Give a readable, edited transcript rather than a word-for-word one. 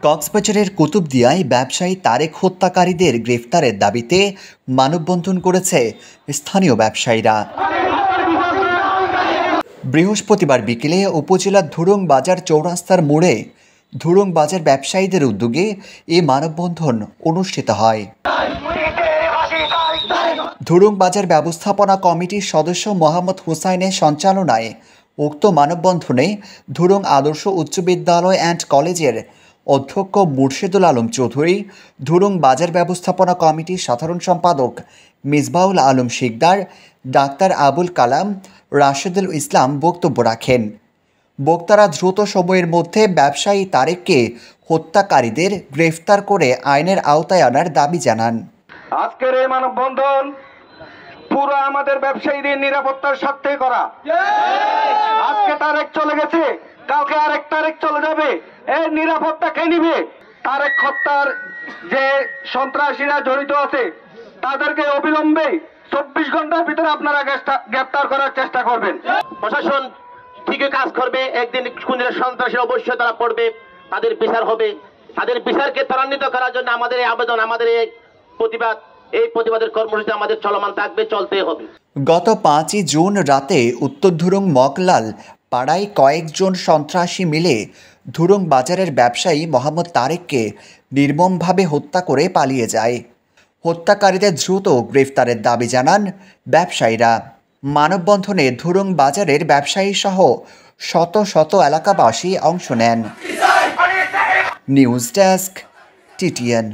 কক্সবাজারের কুতুবদিয়ায় ব্যবসায়ী তারেক হত্যাকারীদের গ্রেফতারের দাবিতে মানববন্ধন করেছে স্থানীয় ব্যবসায়ীরা। বৃহস্পতিবার বিকেলে উপজেলার ধুরুং বাজার চৌরাস্তার মোড়ে ধুরুং বাজার ব্যবসায়ীদের উদ্যোগে এ মানববন্ধন অনুষ্ঠিত হয়। ধুরুং বাজার ব্যবস্থাপনা কমিটির সদস্য মোহাম্মদ হুসাইনের সঞ্চালনায় উক্ত মানববন্ধনে ধুরুং আদর্শ উচ্চ বিদ্যালয় অ্যান্ড কলেজের অধ্যক্ষ মুর্শেদুল আলম চৌধুরী, ধুরুং বাজার ব্যবস্থাপনা কমিটির সাধারণ সম্পাদক মিসবাউল আলম শিকদার, ডাক্তার আবুল কালাম, রাশেদুল ইসলাম বক্তব্য রাখেন। বক্তারা দ্রুত সময়ের মধ্যে ব্যবসায়ী তারেককে হত্যাকারীদের গ্রেফতার করে আইনের আওতায় আনার দাবি জানান। আজকের এই মানববন্ধন পুরো আমাদের ব্যবসায়ীদের নিরাপত্তার স্বার্থে করা। আজকে তারেক চলে গেছে, কালকে আরেক তারেক চলে যাবে, এর নিরাপত্তা কে নিবে? তারেক হত্যার যে সন্ত্রাসীরা জড়িত আছে তাদেরকে অবিলম্বে 24 ঘন্টার ভিতরে আপনারা গ্রেফতার করার চেষ্টা করবেন। প্রশাসন ঠিকই কাজ করবে, একদিন কোন সন্ত্রাসী অবশ্যই তারা পড়বে, তাদের বিচার হবে। তাদের বিচারকে ত্বরান্বিত করার জন্য আমাদের এই আবেদন, আমাদের এই প্রতিবাদের কর্মসূচি আমাদের চলমান থাকবে, চলতে হবে। গত 5 জুন রাতে উত্তর ধুরুং মকলাল পাড়ায় কয়েকজন সন্ত্রাসী মিলে ধুরুং বাজারের ব্যবসায়ী মোহাম্মদ তারেককে নির্মমভাবে হত্যা করে পালিয়ে যায়। হত্যাকারীদের দ্রুত গ্রেফতারের দাবি জানান ব্যবসায়ীরা। মানববন্ধনে ধুরুং বাজারের ব্যবসায়ী সহ শত শত এলাকাবাসী অংশ নেন। News desk, TTN।